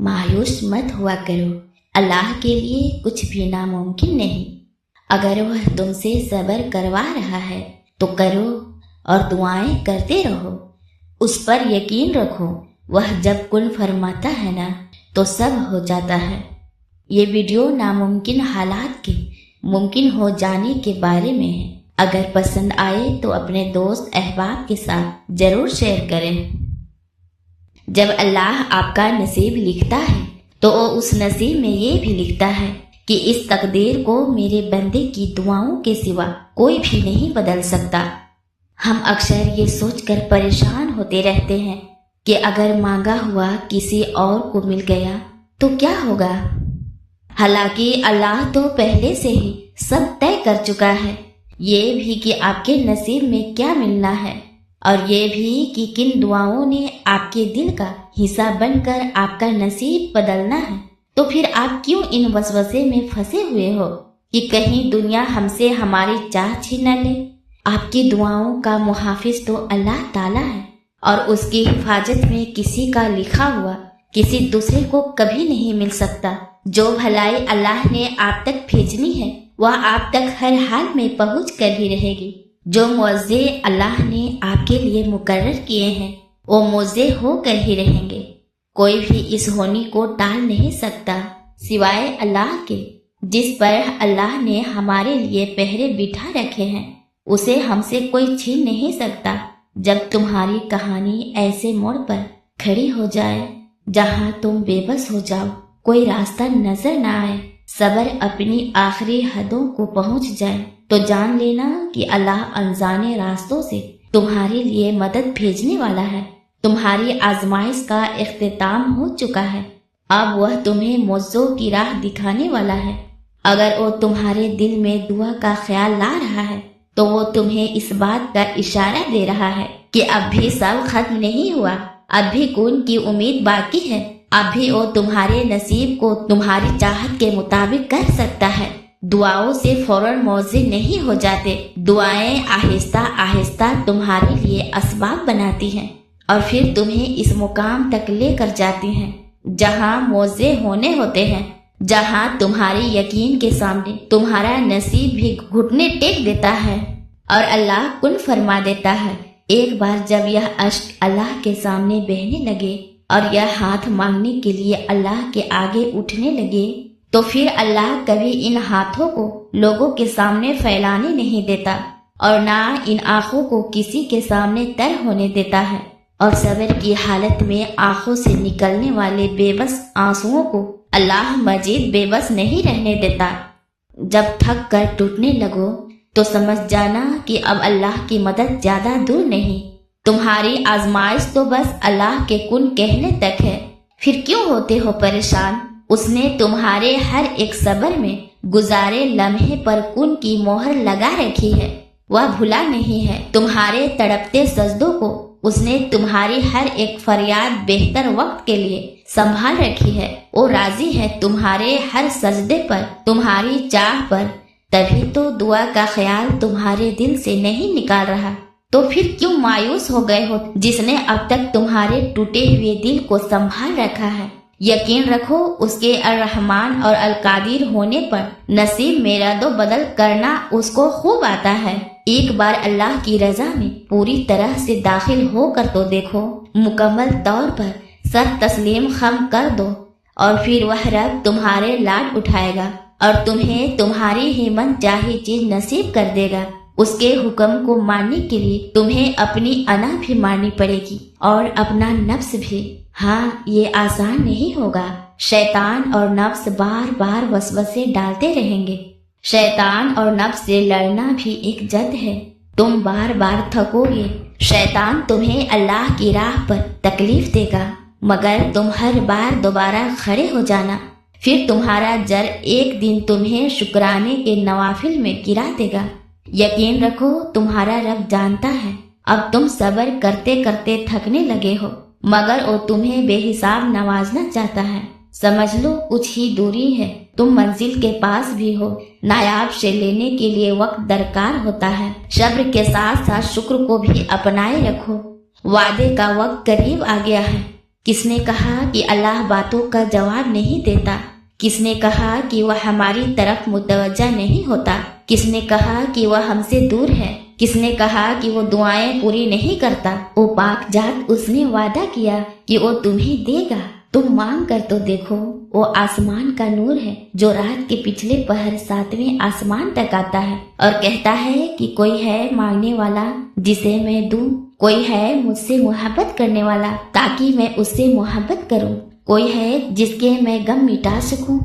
मायूस मत हुआ करो। अल्लाह के लिए कुछ भी नामुमकिन नहीं। अगर वह तुमसे सब्र करवा रहा है तो करो और दुआएं करते रहो। उस पर यकीन रखो, वह जब कुन फरमाता है ना तो सब हो जाता है। ये वीडियो नामुमकिन हालात के मुमकिन हो जाने के बारे में है। अगर पसंद आए तो अपने दोस्त अहबाब के साथ जरूर शेयर करें। जब अल्लाह आपका नसीब लिखता है तो वो उस नसीब में ये भी लिखता है कि इस तकदीर को मेरे बंदे की दुआओं के सिवा कोई भी नहीं बदल सकता। हम अक्सर ये सोचकर परेशान होते रहते हैं कि अगर मांगा हुआ किसी और को मिल गया तो क्या होगा। हालांकि अल्लाह तो पहले से ही सब तय कर चुका है, ये भी कि आपके नसीब में क्या मिलना है और ये भी कि किन दुआओं ने आपके दिल का हिस्सा बनकर आपका नसीब बदलना है। तो फिर आप क्यों इन वसवसे में फंसे हुए हो कि कहीं दुनिया हमसे हमारी चाह छीन न ले। आपकी दुआओं का मुहाफिज तो अल्लाह ताला है और उसकी हिफाजत में किसी का लिखा हुआ किसी दूसरे को कभी नहीं मिल सकता। जो भलाई अल्लाह ने आप तक भेजनी है वह आप तक हर हाल में पहुँच कर ही रहेगी। जो मौजे अल्लाह ने आपके लिए मुकर्रर किए हैं वो मौजे होकर ही रहेंगे। कोई भी इस होनी को टाल नहीं सकता सिवाय अल्लाह के। जिस पर अल्लाह ने हमारे लिए पहरे बिठा रखे हैं उसे हमसे कोई छीन नहीं सकता। जब तुम्हारी कहानी ऐसे मोड़ पर खड़ी हो जाए जहां तुम बेबस हो जाओ, कोई रास्ता नजर न आए, सब्र अपनी आखिरी हदों को पहुंच जाए, तो जान लेना कि अल्लाह अनजाने रास्तों से तुम्हारे लिए मदद भेजने वाला है। तुम्हारी आजमाइश का इख्तिताम हो चुका है, अब वह तुम्हें मौजों की राह दिखाने वाला है। अगर वो तुम्हारे दिल में दुआ का ख्याल ला रहा है तो वो तुम्हें इस बात का इशारा दे रहा है कि अब भी सब खत्म नहीं हुआ, अब भी कौन की उम्मीद बाकी है। अब भी वो तुम्हारे नसीब को तुम्हारी चाहत के मुताबिक कर सकता है। दुआओं से फौरन मौजे नहीं हो जाते। दुआएं आहिस्ता आहिस्ता तुम्हारे लिए असबाब बनाती हैं और फिर तुम्हें इस मुकाम तक लेकर जाती हैं जहां मौजे होने होते हैं, जहां तुम्हारी यकीन के सामने तुम्हारा नसीब भी घुटने टेक देता है और अल्लाह कुन फरमा देता है। एक बार जब यह अश्क अल्लाह के सामने बहने लगे और यह हाथ मांगने के लिए अल्लाह के आगे उठने लगे तो फिर अल्लाह कभी इन हाथों को लोगों के सामने फैलाने नहीं देता और ना इन आंखों को किसी के सामने तर होने देता है। और सब्र की हालत में आंखों से निकलने वाले बेबस आंसुओं को अल्लाह मजीद बेबस नहीं रहने देता। जब थक कर टूटने लगो तो समझ जाना कि अब अल्लाह की मदद ज्यादा दूर नहीं। तुम्हारी आजमाइश तो बस अल्लाह के कुन कहने तक है। फिर क्यों होते हो परेशान। उसने तुम्हारे हर एक सब्र में गुजारे लम्हे पर कुन की मोहर लगा रखी है, वह भुला नहीं है। तुम्हारे तड़पते सजदों को उसने तुम्हारी हर एक फरियाद बेहतर वक्त के लिए संभाल रखी है। वो राजी है तुम्हारे हर सजदे पर, तुम्हारी चाह पर। तभी तो दुआ का ख्याल तुम्हारे दिल से नहीं निकाल रहा। तो फिर क्यों मायूस हो गए हो जिसने अब तक तुम्हारे टूटे हुए दिल को संभाल रखा है। यकीन रखो उसके अर्रहमान और अलकादिर होने पर नसीब में रद्दो बदल करना उसको खूब आता है। एक बार अल्लाह की रजा में पूरी तरह से दाखिल होकर तो देखो, मुकम्मल तौर पर सर तस्लीम खम कर दो और फिर वह रब तुम्हारे लाड उठाएगा और तुम्हें तुम्हारी ही मन चाही चीज नसीब कर देगा। उसके हुक्म को मानने के लिए तुम्हें अपनी अना भी मारनी पड़ेगी और अपना नफ्स भी। हाँ, ये आसान नहीं होगा। शैतान और नफ्स बार बार वसवसे डालते रहेंगे। शैतान और नफ्स से लड़ना भी एक जद है। तुम बार बार थकोगे। शैतान तुम्हें अल्लाह की राह पर तकलीफ देगा, मगर तुम हर बार दोबारा खड़े हो जाना। फिर तुम्हारा जर एक दिन तुम्हें शुक्राने के नवाफिल में गिरा देगा। यकीन रखो तुम्हारा रब जानता है अब तुम सब्र करते करते थकने लगे हो, मगर वो तुम्हें बेहिसाब नवाजना चाहता है। समझ लो कुछ ही दूरी है, तुम मंजिल के पास भी हो। नायाब से लेने के लिए वक्त दरकार होता है। सब्र के साथ साथ शुक्र को भी अपनाए रखो। वादे का वक्त करीब आ गया है। کس نے کہا کہ اللہ باتوں کا جواب نہیں دیتا؟ کس نے کہا کہ وہ ہماری طرف متوجہ نہیں ہوتا؟ کس نے کہا کہ وہ ہم سے دور ہے؟ کس نے کہا کہ وہ دعائیں پوری نہیں کرتا؟ وہ پاک ذات، اس نے وعدہ کیا کہ وہ تمہیں دے گا، تم مانگ کر تو دیکھو۔ وہ آسمان کا نور ہے جو رات کے پچھلے پہر 7ویں آسمان تک آتا ہے اور کہتا ہے کہ کوئی ہے مانگنے والا جسے میں دوں، کوئی ہے مجھ سے محبت کرنے والا تاکہ میں اس سے محبت کروں، کوئی ہے جس کے میں غم مٹا سکوں۔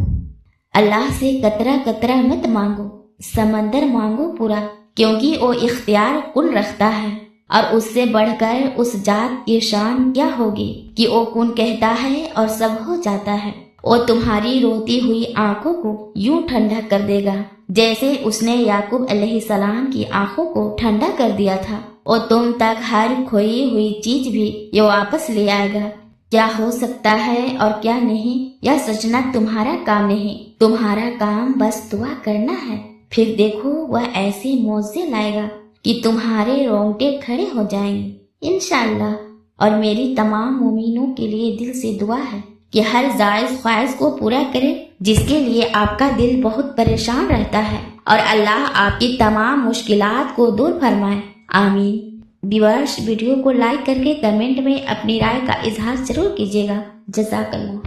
اللہ سے قطرہ قطرہ مت مانگو، سمندر مانگو پورا، کیونکہ وہ اختیار کن رکھتا ہے، اور اس سے بڑھ کر اس ذات کی شان کیا ہوگی کہ وہ کن کہتا ہے اور سب ہو جاتا ہے۔ وہ تمہاری روتی ہوئی آنکھوں کو یوں ٹھنڈا کر دے گا جیسے اس نے یعقوب علیہ السلام کی آنکھوں کو ٹھنڈا کر دیا تھا، اور تم تک ہر کھوئی ہوئی چیز بھی یہ واپس لے آئے گا۔ کیا ہو سکتا ہے اور کیا نہیں، یا سچنا تمہارا کام نہیں، تمہارا کام بس دعا کرنا ہے، پھر دیکھو وہ ایسے معجزے لائے گا کہ تمہارے رونگٹے کھڑے ہو جائیں گے انشاءاللہ۔ اور میری تمام مومنوں کے لیے دل سے دعا ہے کہ ہر جائز خواہش کو پورا کرے جس کے لیے آپ کا دل بہت پریشان رہتا ہے، اور اللہ آپ کی تمام مشکلات کو دور فرمائے، آمین۔ ویورز، ویڈیو کو لائک کر کے کمنٹ میں اپنی رائے کا اظہار ضرور کیجیے گا۔ جزاک اللہ۔